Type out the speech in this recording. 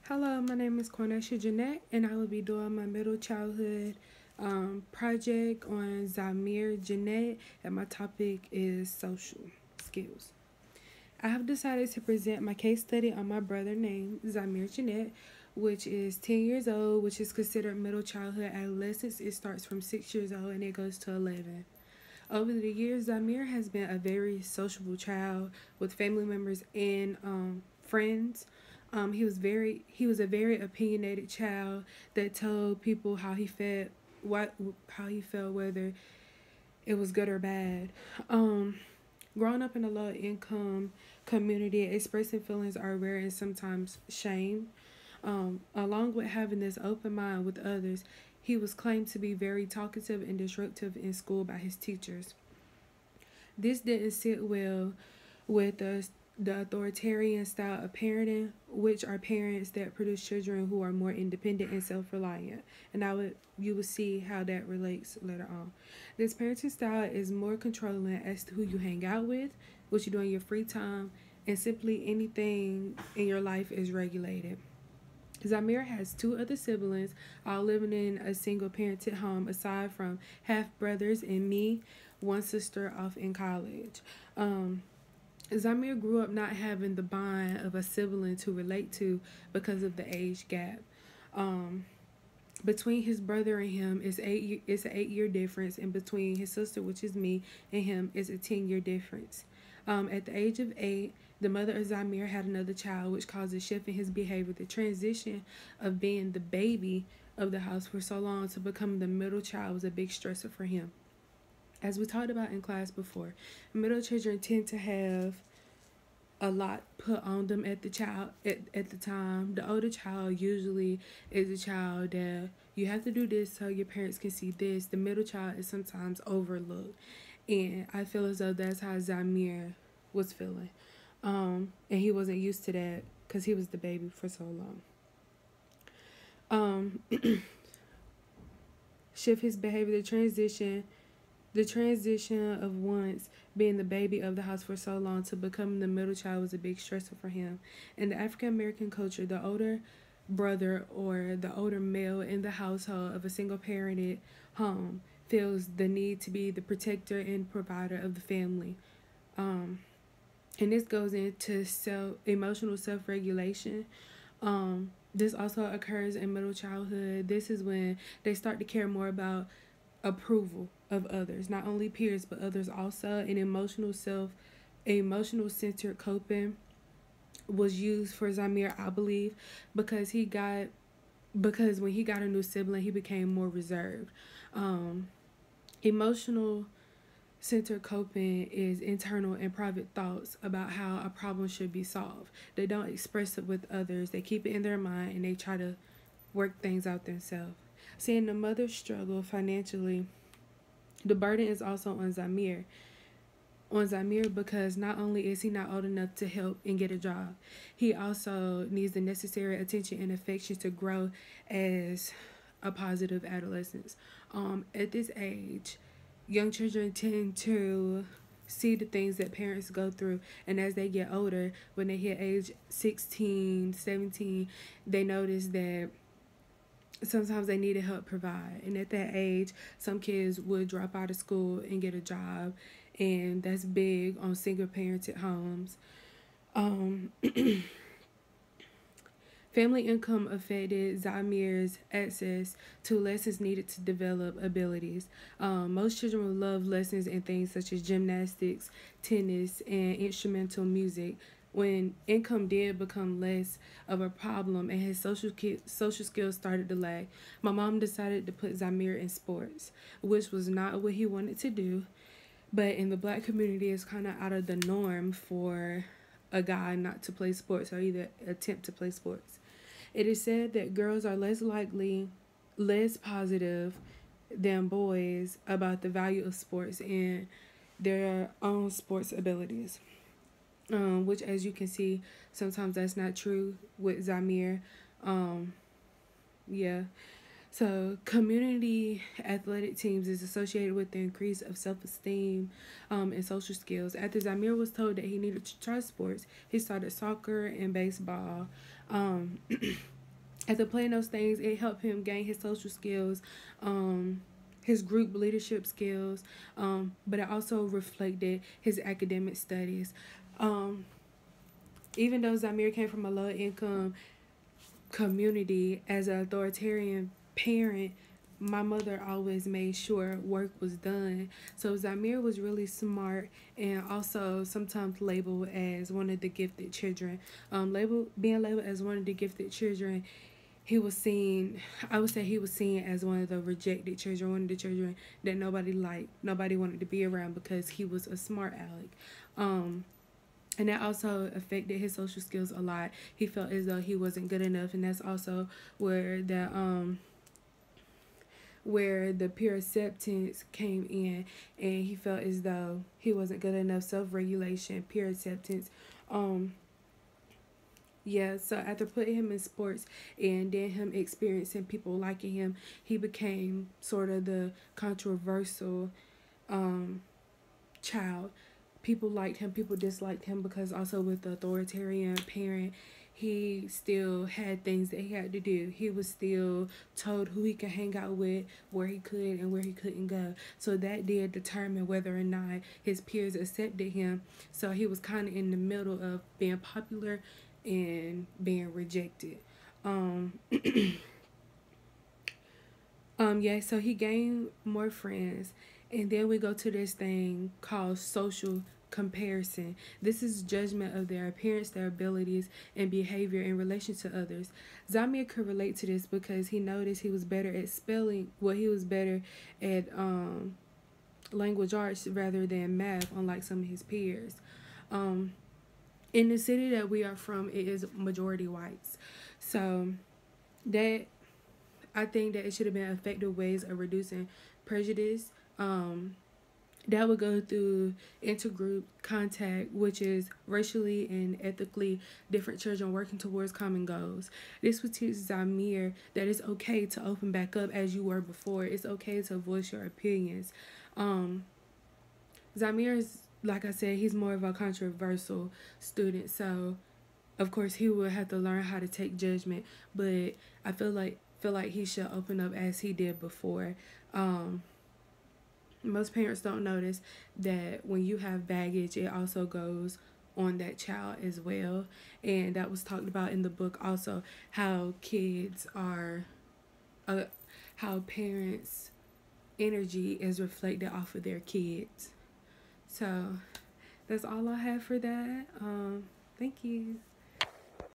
Hello, my name is Cornesha Jeanette, and I will be doing my middle childhood project on Zamir Jeanette, and my topic is social skills. I have decided to present my case study on my brother named Zamir Jeanette, which is 10 years old, which is considered middle childhood adolescence. It starts from 6 years old and it goes to 11. Over the years, Zamir has been a very sociable child with family members and friends. He was a very opinionated child that told people how he felt, whether it was good or bad. Um, Growing up in a low income community, expressing feelings are rare and sometimes shame. Along with having this open mind with others, he was claimed to be very talkative and disruptive in school by his teachers. This didn't sit well with the authoritarian style of parenting, which are parents that produce children who are more independent and self-reliant. And you will see how that relates later on. This parenting style is more controlling as to who you hang out with, what you do in your free time, and simply anything in your life is regulated. Zamir has two other siblings, all living in a single parented home, aside from half brothers and me, one sister off in college. Zamir grew up not having the bond of a sibling to relate to because of the age gap. Um, Between his brother and him is it's an 8 year difference, and between his sister, which is me, and him is a 10 year difference. At the age of 8, the mother of Zamir had another child, which caused a shift in his behavior. The transition of being the baby of the house for so long to become the middle child was a big stressor for him. As we talked about in class before, middle children tend to have a lot put on them at the time. The older child usually is a child that you have to do this so your parents can see this. The middle child is sometimes overlooked. And I feel as though that's how Zamir was feeling. And he wasn't used to that because he was the baby for so long. Um, Shift his behavior, the transition of once being the baby of the house for so long to becoming the middle child was a big stressor for him. In the African American culture, the older brother or the older male in the household of a single parented home feels the need to be the protector and provider of the family. Um, and this goes into emotional self regulation. This also occurs in middle childhood. This is when they start to care more about approval of others, not only peers but others also. And emotional centered coping was used for Zamir, I believe, because when he got a new sibling, he became more reserved. Emotional centered coping is internal and private thoughts about how a problem should be solved. They don't express it with others. They keep it in their mind and they try to work things out themselves. Seeing the mother struggle financially, the burden is also on Zamir. Because not only is he not old enough to help and get a job, he also needs the necessary attention and affection to grow as a positive adolescent. At this age, young children tend to see the things that parents go through, and as they get older, when they hit age 16, 17, they notice that sometimes they need to help provide. And at that age, some kids would drop out of school and get a job, and that's big on single parented homes. Um, Family income affected Zamir's access to lessons needed to develop abilities. Most children would love lessons in things such as gymnastics, tennis, and instrumental music. When income did become less of a problem and his social skills started to lag, my mom decided to put Zamir in sports, which was not what he wanted to do. But in the black community, it's kind of out of the norm for a guy not to play sports or either attempt to play sports. It is said that girls are less positive than boys about the value of sports and their own sports abilities. Which, as you can see, sometimes that's not true with Zamir. Um, yeah. So, community athletic teams is associated with the increase of self-esteem and social skills. After Zamir was told that he needed to try sports, he started soccer and baseball. Um, After playing those things, it helped him gain his social skills, his group leadership skills, but it also reflected his academic studies. Um, Even though Zamir came from a low income community, as an authoritarian parent, my mother always made sure work was done. So Zamir was really smart and also sometimes labeled as one of the gifted children. Being labeled as one of the gifted children, he was seen, I would say he was seen as one of the rejected children, one of the children that nobody liked, nobody wanted to be around because he was a smart aleck. And that also affected his social skills a lot. He felt as though he wasn't good enough, and that's also where the peer acceptance came in, and he felt as though he wasn't good enough. Self-regulation, peer acceptance. Yeah, so after putting him in sports and then him experiencing people liking him, he became sort of the controversial child. People liked him, people disliked him, because also with the authoritarian parent, he still had things that he had to do. He was still told who he could hang out with, where he could and where he couldn't go. So that did determine whether or not his peers accepted him. So he was kind of in the middle of being popular and being rejected. Yeah, so he gained more friends. And then we go to this thing called social comparison. This is judgment of their appearance, their abilities, and behavior in relation to others. Zamir could relate to this because he noticed he was better at spelling, he was better at language arts rather than math, unlike some of his peers. In the city that we are from, it is majority whites. So that, I think that it should have been effective ways of reducing prejudice. That would go through intergroup contact, which is racially and ethically different children working towards common goals. This would teach Zamir that it's okay to open back up as you were before. It's okay to voice your opinions. Zamir is, like I said, he's more of a controversial student, so of course he would have to learn how to take judgment. But I feel like he should open up as he did before. Most parents don't notice that when you have baggage, it also goes on that child as well. And that was talked about in the book also, how kids are, how parents' energy is reflected off of their kids. So that's all I have for that. Thank you.